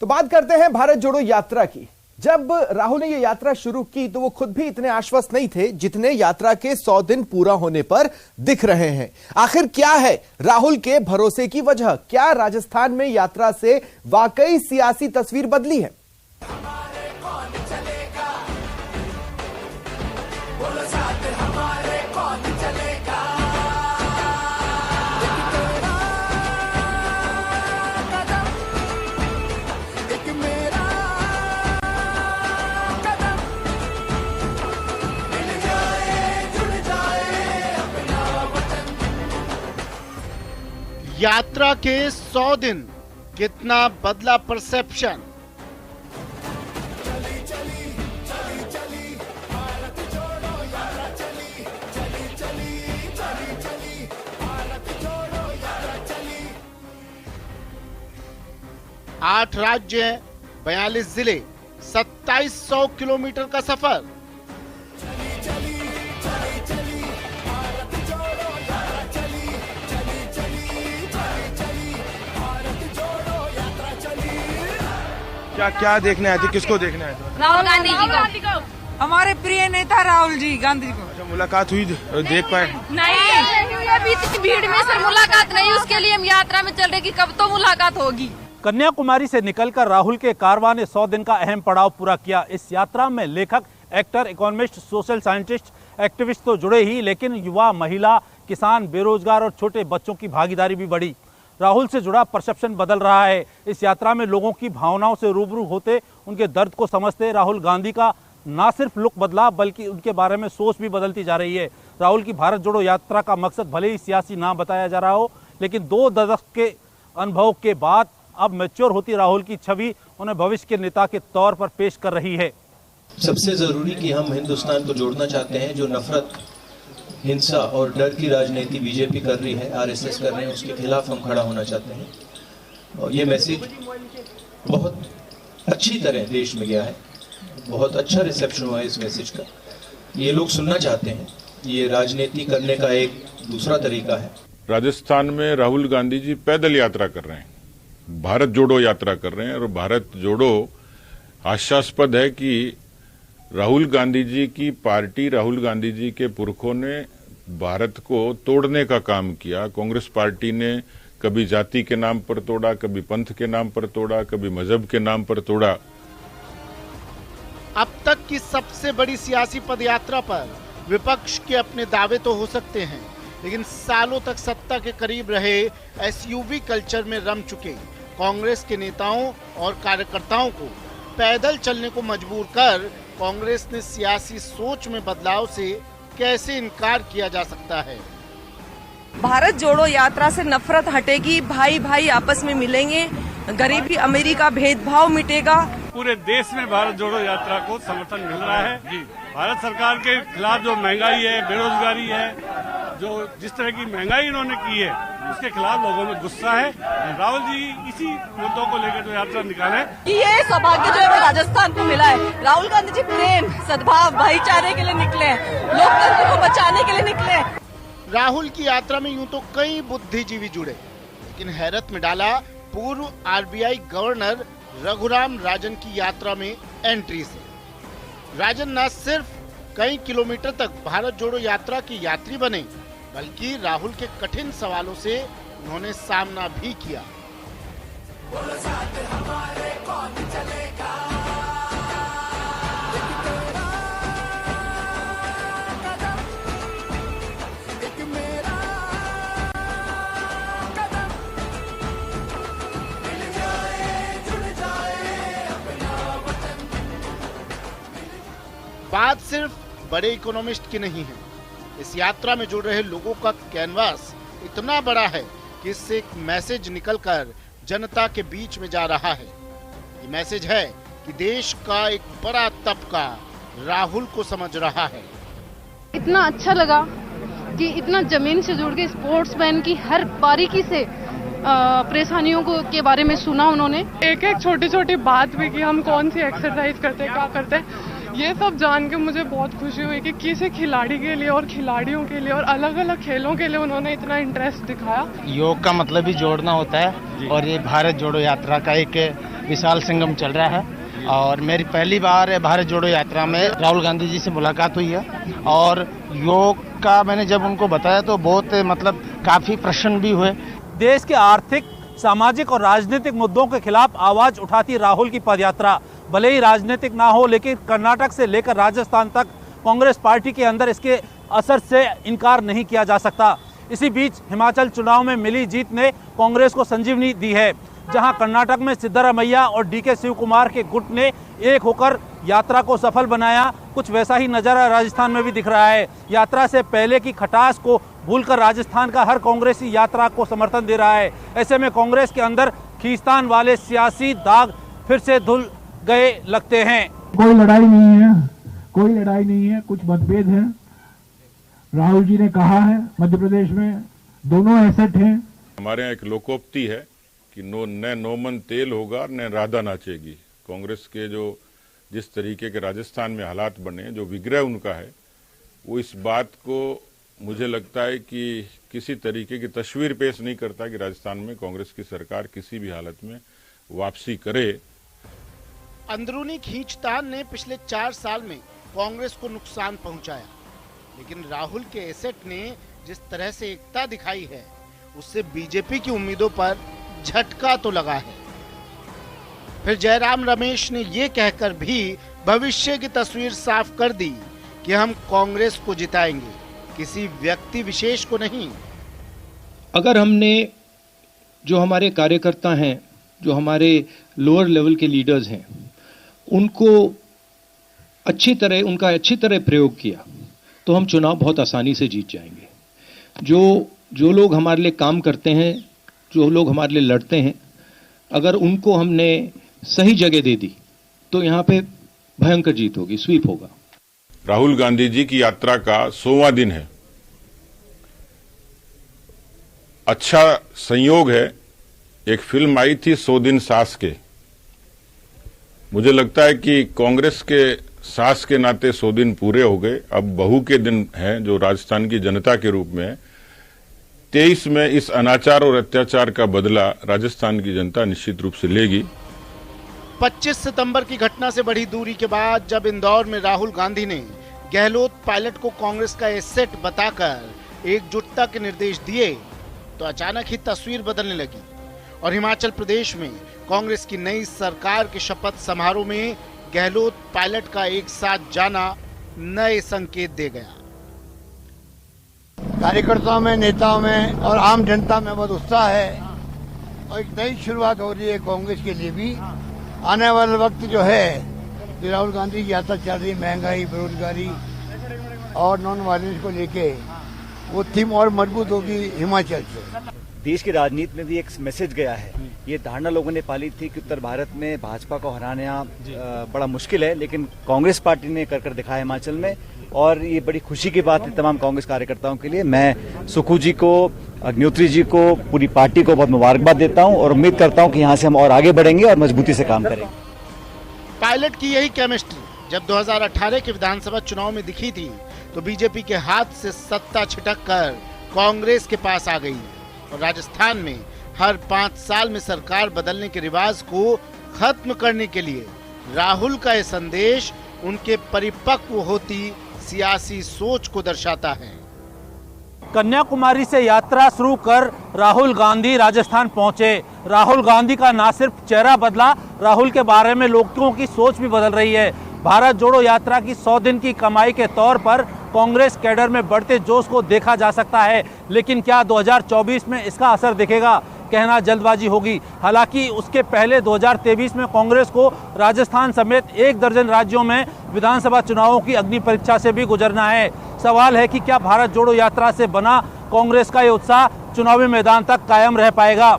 तो बात करते हैं भारत जोड़ो यात्रा की। जब राहुल ने यह यात्रा शुरू की तो वो खुद भी इतने आश्वस्त नहीं थे जितने यात्रा के 100 दिन पूरा होने पर दिख रहे हैं। आखिर क्या है राहुल के भरोसे की वजह? क्या राजस्थान में यात्रा से वाकई सियासी तस्वीर बदली है? यात्रा के 100 दिन कितना बदला परसेप्शन। आठ राज्य, 42 जिले, 2700 किलोमीटर का सफर। क्या देखने आए थे? किसको देखने आए थे? राहुल गांधी जी को। हमारे प्रिय नेता राहुल जी गांधी जी को। अच्छा, मुलाकात हुई, देख पाए? नहीं, अभी इतनी भीड़ में सर मुलाकात नहीं, उसके लिए हम यात्रा में चल रहे कि कब तो मुलाकात होगी। कन्याकुमारी से निकलकर राहुल के कारवां ने 100 दिन का अहम पड़ाव पूरा किया। इस यात्रा में लेखक, actor, economist, social scientist, activist तो जुड़े ही, लेकिन युवा, महिला, किसान, बेरोजगार और छोटे बच्चों की भागीदारी भी बढ़ी। राहुल से जुड़ा परसेप्शन बदल रहा है। इस यात्रा में लोगों की भावनाओं से रूबरू होते, उनके दर्द को समझते राहुल गांधी का ना सिर्फ लुक बदला बल्कि उनके बारे में सोच भी बदलती जा रही है। राहुल की भारत जोड़ो यात्रा का मकसद भले ही सियासी ना बताया जा रहा हो, लेकिन 2 दशक के अनुभव के बाद अब मैच्योर होती राहुल की छवि उन्हें भविष्य के नेता के तौर पर पेश कर रही है। सबसे जरूरी कि हम हिंदुस्तान को जोड़ना चाहते हैं। जो नफरत, हिंसा और डर की राजनीति बीजेपी कर रही है, आरएसएस कर रहे हैं, उसके खिलाफ हम खड़ा होना चाहते हैं। और ये मैसेज बहुत अच्छी तरह देश में गया है, बहुत अच्छा रिसेप्शन हुआ है इस मैसेज का। ये लोग सुनना चाहते हैं। ये राजनीति करने का एक दूसरा तरीका है। राजस्थान में राहुल गांधी जी पैदल यात्रा कर रहे हैं, भारत जोड़ो यात्रा कर रहे हैं। और भारत जोड़ो हास्यास्पद है कि राहुल गांधी जी की पार्टी, राहुल गांधी जी के पुरखों ने भारत को तोड़ने का काम किया। कांग्रेस पार्टी ने कभी जाति के नाम पर तोड़ा, कभी पंथ के नाम पर तोड़ा, कभी मजहब के नाम पर तोड़ा। अब तक की सबसे बड़ी सियासी पदयात्रा पर विपक्ष के अपने दावे तो हो सकते हैं, लेकिन सालों तक सत्ता के करीब रहे एसयूवी कल्चर में रम चुके कांग्रेस के नेताओं और कार्यकर्ताओं को पैदल चलने को मजबूर कर कांग्रेस ने सियासी सोच में बदलाव से कैसे इनकार किया जा सकता है। भारत जोड़ो यात्रा से नफरत हटेगी, भाई भाई आपस में मिलेंगे, गरीबी अमीरी का भेदभाव मिटेगा। पूरे देश में भारत जोड़ो यात्रा को समर्थन मिल रहा है जी। भारत सरकार के खिलाफ जो महंगाई है, बेरोजगारी है, जो जिस तरह की महंगाई इन्होंने की है, उसके खिलाफ लोगों में गुस्सा है। राहुल जी इसी मुद्दों को लेकर जो यात्रा निकाले, ये सौभाग्य जो है राजस्थान को मिला है। राहुल गांधी जी प्रेम, सद्भाव, भाईचारे के लिए निकले, लोकतंत्र को बचाने के लिए निकले। राहुल की यात्रा में यूं तो कई बुद्धिजीवी जुड़े, लेकिन हैरत में डाला पूर्व आरबीआई गवर्नर रघुराम राजन की यात्रा में एंट्री से। राजन न सिर्फ कई किलोमीटर तक भारत जोड़ो यात्रा की यात्री बने, बल्कि राहुल के कठिन सवालों से उन्होंने सामना भी किया। बात सिर्फ बड़े इकोनॉमिस्ट की नहीं है। इस यात्रा में जुड़ रहे लोगों का कैनवास इतना बड़ा है कि इससे एक मैसेज निकलकर जनता के बीच में जा रहा है। ये मैसेज है कि देश का एक बड़ा तबका राहुल को समझ रहा है। इतना अच्छा लगा कि इतना जमीन से जुड़ के स्पोर्ट्समैन की हर बारीकी से परेशानियों को के बारे में सुना उन्होंने। एक एक छोटी छोटी बात भी कि हम कौन सी एक्सरसाइज करते हैं, क्या करते हैं, ये सब जान के मुझे बहुत खुशी हुई कि किसी खिलाड़ी के लिए और खिलाड़ियों के लिए और अलग अलग खेलों के लिए उन्होंने इतना इंटरेस्ट दिखाया। योग का मतलब ही जोड़ना होता है और ये भारत जोड़ो यात्रा का एक विशाल संगम चल रहा है और मेरी पहली बार भारत जोड़ो यात्रा में राहुल गांधी जी से मुलाकात हुई है और योग का मैंने जब उनको बताया तो बहुत मतलब काफ़ी प्रसन्न भी हुए। देश के आर्थिक, सामाजिक और राजनीतिक मुद्दों के खिलाफ आवाज उठाती राहुल की पदयात्रा भले ही राजनीतिक ना हो, लेकिन कर्नाटक से लेकर राजस्थान तक कांग्रेस पार्टी के अंदर इसके असर से इनकार नहीं किया जा सकता। इसी बीच हिमाचल चुनाव में मिली जीत ने कांग्रेस को संजीवनी दी है, जहां कर्नाटक में सिद्धरामैया और डीके शिव कुमार के गुट ने एक होकर यात्रा को सफल बनाया। कुछ वैसा ही नजारा राजस्थान में भी दिख रहा है। यात्रा से पहले की खटास को भूलकर राजस्थान का हर कांग्रेसी यात्रा को समर्थन दे रहा है। ऐसे में कांग्रेस के अंदर खींचतान वाले सियासी दाग फिर से धुल गए लगते हैं। कोई लड़ाई नहीं है, कोई लड़ाई नहीं है, कुछ मतभेद है। राहुल जी ने कहा है मध्य प्रदेश में दोनों एसेट हैं। हमारे यहाँ एक लोकोक्ति है कि न नोमन तेल होगा न राधा नाचेगी। कांग्रेस के जो जिस तरीके के राजस्थान में हालात बने, जो विग्रह उनका है, वो इस बात को मुझे लगता है कि किसी तरीके की तस्वीर पेश नहीं करता कि राजस्थान में कांग्रेस की सरकार किसी भी हालत में वापसी करे। अंदरूनी खींचतान ने पिछले 4 साल में कांग्रेस को नुकसान पहुंचाया, लेकिन राहुल के एसेट ने जिस तरह से एकता दिखाई है उससे बीजेपी की उम्मीदों पर झटका तो लगा है। फिर जयराम रमेश ने ये कहकर भी भविष्य की तस्वीर साफ कर दी कि हम कांग्रेस को जिताएंगे, किसी व्यक्ति विशेष को नहीं। अगर हमने जो हमारे कार्यकर्ता हैं, जो हमारे लोअर लेवल के लीडर्स हैं, उनका अच्छी तरह प्रयोग किया तो हम चुनाव बहुत आसानी से जीत जाएंगे। जो लोग हमारे लिए काम करते हैं, जो लोग हमारे लिए लड़ते हैं, अगर उनको हमने सही जगह दे दी तो यहाँ पे भयंकर जीत होगी, स्वीप होगा। राहुल गांधी जी की यात्रा का 100वां दिन है। अच्छा संयोग है, एक फिल्म आई थी 100 दिन सास के। मुझे लगता है कि कांग्रेस के सास के नाते 100 दिन पूरे हो गए। अब बहू के दिन हैं, जो राजस्थान की जनता के रूप में है। 23 में इस अनाचार और अत्याचार का बदला राजस्थान की जनता निश्चित रूप से लेगी। 25 सितंबर की घटना से बड़ी दूरी के बाद जब इंदौर में राहुल गांधी ने गहलोत पायलट को कांग्रेस का एसेट बताकर एकजुटता के निर्देश दिए तो अचानक ही तस्वीर बदलने लगी और हिमाचल प्रदेश में कांग्रेस की नई सरकार के शपथ समारोह में गहलोत पायलट का एक साथ जाना नए संकेत दे गया। कार्यकर्ताओं में, नेताओं में और आम जनता में बहुत उत्साह है और एक नई शुरुआत हो रही है कांग्रेस के लिए भी। आने वाला वक्त जो है, जो राहुल गांधी की यात्रा चल रही, महंगाई, बेरोजगारी और नॉन वायलेंस को लेके, वो थीम और मजबूत होगी हिमाचल से। देश की राजनीति में भी एक मैसेज गया है। ये धारणा लोगों ने पाली थी कि उत्तर भारत में भाजपा को हराना बड़ा मुश्किल है, लेकिन कांग्रेस पार्टी ने कर दिखाया हिमाचल में, और ये बड़ी खुशी की बात है तमाम कांग्रेस कार्यकर्ताओं के लिए। मैं सुक्खू जी को, अग्निहोत्री जी को, पूरी पार्टी को बहुत मुबारकबाद देता हूं और उम्मीद करता हूं कि यहां से हम और आगे बढ़ेंगे और मजबूती से काम करेंगे। पायलट की यही केमिस्ट्री जब 2018 के विधानसभा चुनाव में दिखी थी तो बीजेपी के हाथ से सत्ता छिटक कर कांग्रेस के पास आ गई और राजस्थान में हर 5 साल में सरकार बदलने के रिवाज को खत्म करने के लिए राहुल का यह संदेश उनके परिपक्व होती सियासी सोच को दर्शाता है। कन्याकुमारी से यात्रा शुरू कर राहुल गांधी राजस्थान पहुंचे। राहुल गांधी का ना सिर्फ चेहरा बदला, राहुल के बारे में लोगों की सोच भी बदल रही है। भारत जोड़ो यात्रा की 100 दिन की कमाई के तौर पर कांग्रेस कैडर में बढ़ते जोश को देखा जा सकता है, लेकिन क्या 2024 में इसका असर दिखेगा, कहना जल्दबाजी होगी। हालांकि उसके पहले 2023 में कांग्रेस को राजस्थान समेत 1 दर्जन राज्यों में विधानसभा चुनावों की अग्नि परीक्षा से भी गुजरना है। सवाल है कि क्या भारत जोड़ो यात्रा से बना कांग्रेस का ये उत्साह चुनावी मैदान तक कायम रह पाएगा।